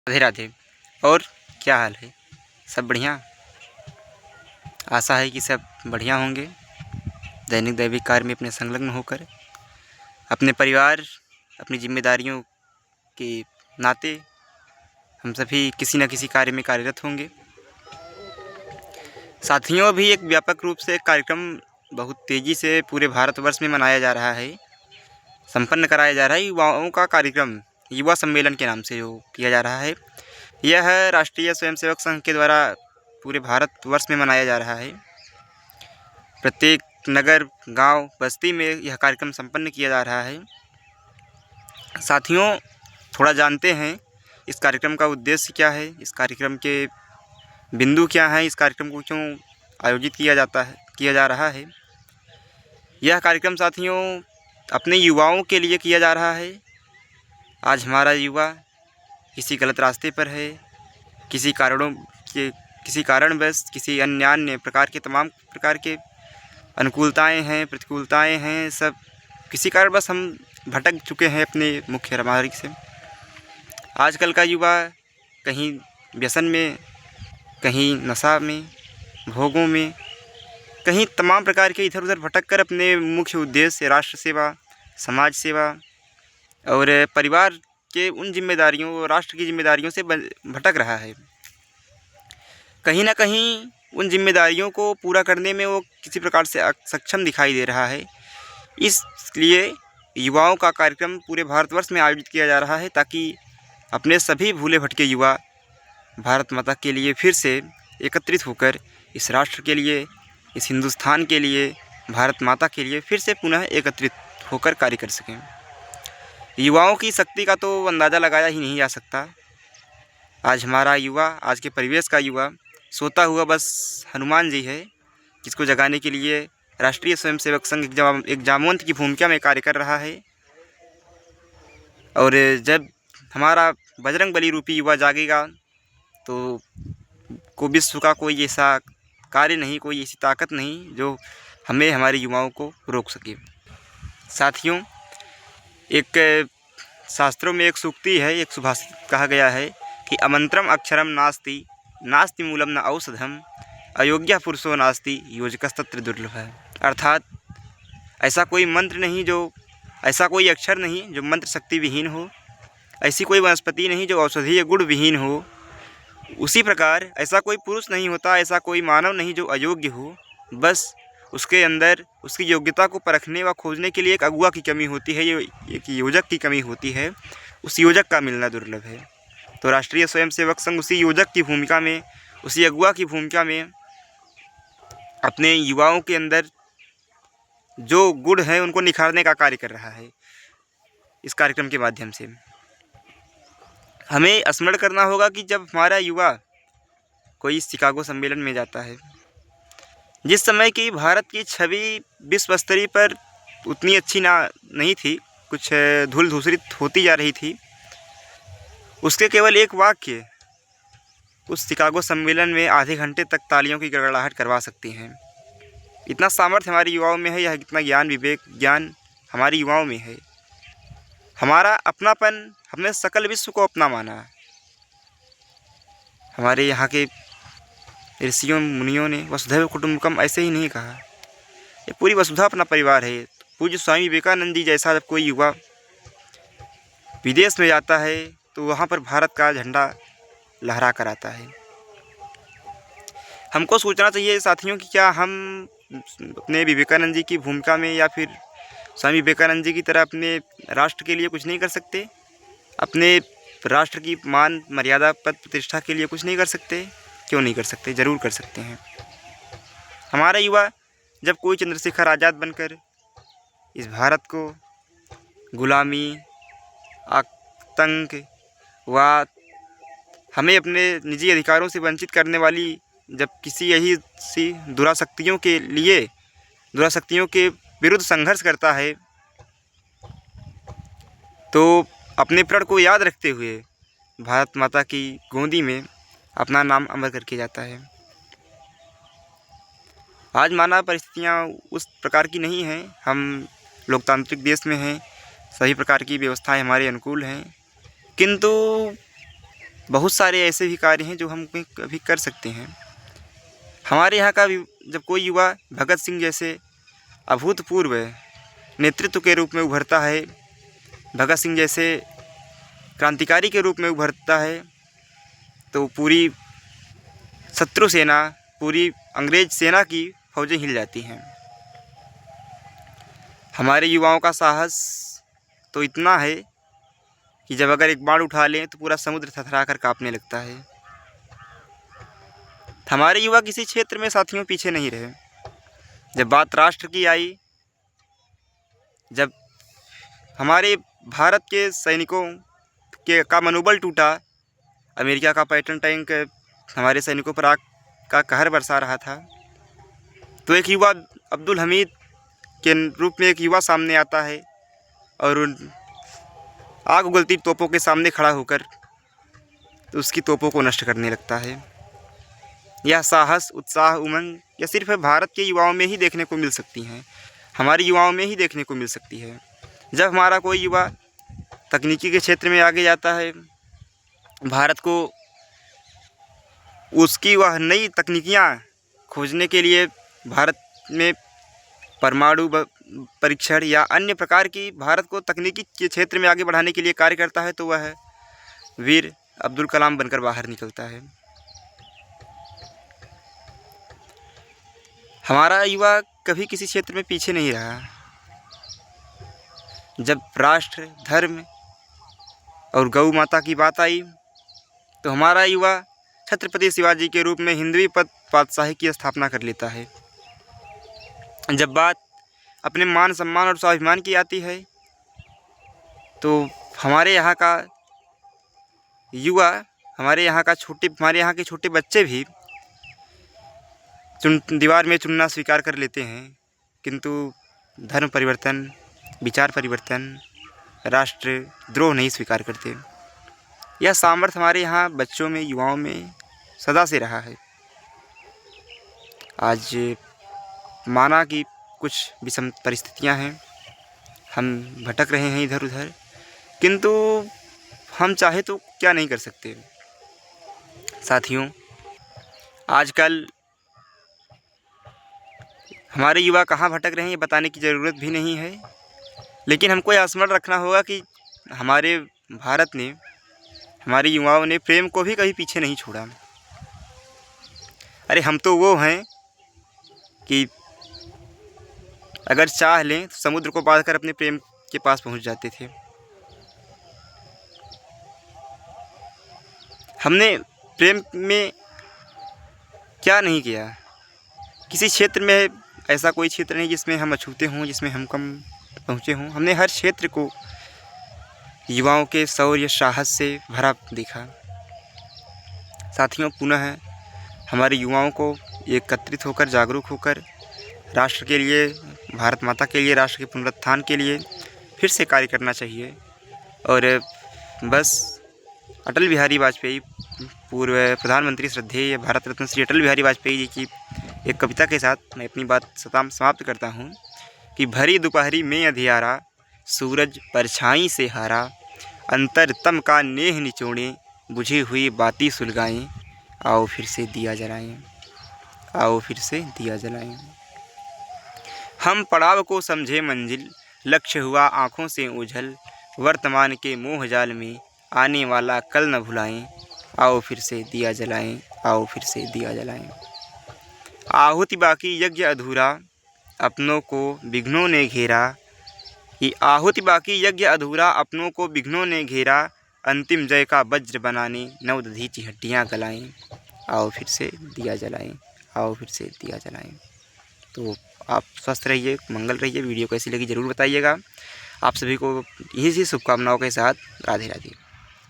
राधे राधे। और क्या हाल है? सब बढ़िया। आशा है कि सब बढ़िया होंगे। दैनिक दैविक कार्य में अपने संलग्न होकर अपने परिवार, अपनी जिम्मेदारियों के नाते हम सभी किसी न किसी कार्य में कार्यरत होंगे। साथियों, अभी एक व्यापक रूप से कार्यक्रम बहुत तेज़ी से पूरे भारतवर्ष में मनाया जा रहा है, संपन्न कराया जा रहा है। युवाओं का कार्यक्रम युवा सम्मेलन के नाम से जो किया जा रहा है, यह राष्ट्रीय स्वयंसेवक संघ के द्वारा पूरे भारतवर्ष में मनाया जा रहा है। प्रत्येक नगर, गांव, बस्ती में यह कार्यक्रम संपन्न किया जा रहा है। साथियों, थोड़ा जानते हैं इस कार्यक्रम का उद्देश्य क्या है, इस कार्यक्रम के बिंदु क्या हैं, इस कार्यक्रम को क्यों आयोजित किया जा रहा है। यह कार्यक्रम साथियों अपने युवाओं के लिए किया जा रहा है। आज हमारा युवा किसी गलत रास्ते पर है, किसी कारणवश, किसी अन्य प्रकार के तमाम प्रकार के अनुकूलताएं हैं, प्रतिकूलताएं हैं, सब किसी कारणवश हम भटक चुके हैं अपने मुख्य मार्ग से। आजकल का युवा कहीं व्यसन में, कहीं नशा में, भोगों में, कहीं तमाम प्रकार के इधर उधर भटक कर अपने मुख्य उद्देश्य राष्ट्र सेवा, समाज सेवा और परिवार के उन जिम्मेदारियों, राष्ट्र की जिम्मेदारियों से भटक रहा है। कहीं ना कहीं उन जिम्मेदारियों को पूरा करने में वो किसी प्रकार से सक्षम दिखाई दे रहा है। इसलिए युवाओं का कार्यक्रम पूरे भारतवर्ष में आयोजित किया जा रहा है, ताकि अपने सभी भूले भटके युवा भारत माता के लिए फिर से एकत्रित होकर इस राष्ट्र के लिए, इस हिंदुस्तान के लिए, भारत माता के लिए फिर से पुनः एकत्रित होकर कार्य कर सकें। युवाओं की शक्ति का तो अंदाज़ा लगाया ही नहीं जा सकता। आज हमारा युवा, आज के परिवेश का युवा सोता हुआ बस हनुमान जी है, जिसको जगाने के लिए राष्ट्रीय स्वयंसेवक संघ एक जामवंत की भूमिका में कार्य कर रहा है। और जब हमारा बजरंगबली रूपी युवा जागेगा तो विश्व का कोई ऐसा कार्य नहीं, कोई ऐसी ताकत नहीं जो हमें, हमारे युवाओं को रोक सके। साथियों, एक शास्त्रों में एक सूक्ति है, एक सुभाषित कहा गया है कि अमंत्रम अक्षरम नास्ति, नास्ति मूलम न औषधम, अयोग्य पुरुषो नास्ति, योजकस्तत्र दुर्लभ है। अर्थात ऐसा कोई मंत्र नहीं, ऐसा कोई अक्षर नहीं जो मंत्र शक्ति विहीन हो, ऐसी कोई वनस्पति नहीं जो औषधीय गुण विहीन हो। उसी प्रकार ऐसा कोई पुरुष नहीं होता, ऐसा कोई मानव नहीं जो अयोग्य हो। बस उसके अंदर उसकी योग्यता को परखने व खोजने के लिए एक अगुआ की कमी होती है, एक योजक की कमी होती है। उस योजक का मिलना दुर्लभ है। तो राष्ट्रीय स्वयंसेवक संघ उसी योजक की भूमिका में, उसी अगुआ की भूमिका में अपने युवाओं के अंदर जो गुण हैं उनको निखारने का कार्य कर रहा है। इस कार्यक्रम के माध्यम से हमें स्मरण करना होगा कि जब हमारा युवा कोई शिकागो सम्मेलन में जाता है, जिस समय की भारत की छवि विश्व स्तरीय पर उतनी अच्छी नहीं थी, कुछ धूल धूसरित होती जा रही थी, उसके केवल एक वाक्य उस शिकागो सम्मेलन में आधे घंटे तक तालियों की गड़गड़ाहट करवा सकती हैं। इतना सामर्थ्य हमारे युवाओं में है, यह इतना ज्ञान, विवेक, ज्ञान हमारे युवाओं में है। हमारा अपनापन, हमने सकल विश्व को अपना माना। हमारे यहाँ के ऋषियों मुनियों ने वसुधैव कुटुंबकम ऐसे ही नहीं कहा, ये पूरी वसुधा अपना परिवार है। पूज्य स्वामी विवेकानंद जी जैसा जब कोई युवा विदेश में जाता है तो वहाँ पर भारत का झंडा लहरा कर आता है। हमको सोचना चाहिए साथियों कि क्या हम अपने विवेकानंद जी की भूमिका में या फिर स्वामी विवेकानंद जी की तरह अपने राष्ट्र के लिए कुछ नहीं कर सकते? अपने राष्ट्र की मान, मर्यादा, पद प्रतिष्ठा के लिए कुछ नहीं कर सकते? क्यों नहीं कर सकते? ज़रूर कर सकते हैं। हमारा युवा जब कोई चंद्रशेखर आज़ाद बनकर इस भारत को गुलामी, आतंकवाद, हमें अपने निजी अधिकारों से वंचित करने वाली जब किसी यही सी दुराशक्तियों के विरुद्ध संघर्ष करता है, तो अपने प्रण को याद रखते हुए भारत माता की गोदी में अपना नाम अमर करके जाता है। आज मानव परिस्थितियाँ उस प्रकार की नहीं हैं। हम लोकतांत्रिक देश में हैं, सभी प्रकार की व्यवस्थाएं हमारे अनुकूल हैं, किंतु बहुत सारे ऐसे भी कार्य हैं जो हम अभी कर सकते हैं। हमारे यहाँ का जब कोई युवा भगत सिंह जैसे अभूतपूर्व नेतृत्व के रूप में उभरता है, भगत सिंह जैसे क्रांतिकारी के रूप में उभरता है, तो पूरी शत्रु सेना, पूरी अंग्रेज सेना की फौजें हिल जाती हैं। हमारे युवाओं का साहस तो इतना है कि जब अगर एक बाण उठा लें तो पूरा समुद्र थरथरा कर काँपने लगता है। हमारे युवा किसी क्षेत्र में साथियों पीछे नहीं रहे। जब बात राष्ट्र की आई, जब हमारे भारत के सैनिकों का मनोबल टूटा, अमेरिका का पैटर्न टैंक हमारे सैनिकों पर आग का कहर बरसा रहा था, तो एक युवा अब्दुल हमीद के रूप में एक युवा सामने आता है और उन आग उगलती तोपों के सामने खड़ा होकर तो उसकी तोपों को नष्ट करने लगता है। यह साहस, उत्साह, उमंग यह सिर्फ भारत के युवाओं में ही देखने को मिल सकती हैं, हमारे युवाओं में ही देखने को मिल सकती है। जब हमारा कोई युवा तकनीकी के क्षेत्र में आगे जाता है, भारत को उसकी वह नई तकनीकियाँ खोजने के लिए भारत में परमाणु परीक्षण या अन्य प्रकार की भारत को तकनीकी के क्षेत्र में आगे बढ़ाने के लिए कार्य करता है, तो वह वीर अब्दुल कलाम बनकर बाहर निकलता है। हमारा युवा कभी किसी क्षेत्र में पीछे नहीं रहा। जब राष्ट्र, धर्म और गौ माता की बात आई तो हमारा युवा छत्रपति शिवाजी के रूप में हिंदवी पातशाही की स्थापना कर लेता है। जब बात अपने मान सम्मान और स्वाभिमान की आती है तो हमारे यहाँ का युवा, हमारे यहाँ के छोटे बच्चे भी दीवार में चुनना स्वीकार कर लेते हैं, किंतु धर्म परिवर्तन, विचार परिवर्तन, राष्ट्र द्रोह नहीं स्वीकार करते। यह सामर्थ्य हमारे यहाँ बच्चों में, युवाओं में सदा से रहा है। आज माना कि कुछ विषम परिस्थितियाँ हैं, हम भटक रहे हैं इधर उधर, किंतु हम चाहे तो क्या नहीं कर सकते। साथियों, आजकल हमारे युवा कहाँ भटक रहे हैं ये बताने की ज़रूरत भी नहीं है, लेकिन हमको यह स्मरण रखना होगा कि हमारे भारत ने, हमारे युवाओं ने प्रेम को भी कभी पीछे नहीं छोड़ा। अरे हम तो वो हैं कि अगर चाह लें तो समुद्र को पार कर अपने प्रेम के पास पहुंच जाते थे। हमने प्रेम में क्या नहीं किया। किसी क्षेत्र में ऐसा कोई क्षेत्र नहीं जिसमें हम अछूते हों, जिसमें हम कम पहुँचे हों। हमने हर क्षेत्र को युवाओं के शौर्य, साहस से भरा देखा। साथियों, पुनः हमारे युवाओं को एकत्रित होकर, जागरूक होकर राष्ट्र के लिए, भारत माता के लिए, राष्ट्र के पुनरुत्थान के लिए फिर से कार्य करना चाहिए। और बस अटल बिहारी वाजपेयी, पूर्व प्रधानमंत्री श्रद्धेय भारत रत्न श्री अटल बिहारी वाजपेयी जी की एक कविता के साथ मैं अपनी बात समाप्त करता हूँ कि भरी दोपहरी में अंधियारा, सूरज परछाई से हारा, अंतर तम का नेह निचोड़े, बुझी हुई बाती सुलगाएं, आओ फिर से दिया जलाएं, आओ फिर से दिया जलाएं। हम पड़ाव को समझे मंजिल, लक्ष्य हुआ आँखों से ओझल, वर्तमान के मोह जाल में आने वाला कल न भुलाएं, आओ फिर से दिया जलाएं, आओ फिर से दिया जलाएं। आहुति बाकी यज्ञ अधूरा, अपनों को विघ्नों ने घेरा, ये आहुति बाकी यज्ञ अधूरा, अपनों को विघ्नों ने घेरा, अंतिम जय का वज्र बनाने नवदधीची हड्डियाँ गलाएं, आओ फिर से दिया जलाएं, आओ फिर से दिया जलाएं। तो आप स्वस्थ रहिए, मंगल रहिए। वीडियो कैसी लगी ज़रूर बताइएगा। आप सभी को यही सी शुभकामनाओं के साथ राधे राधे।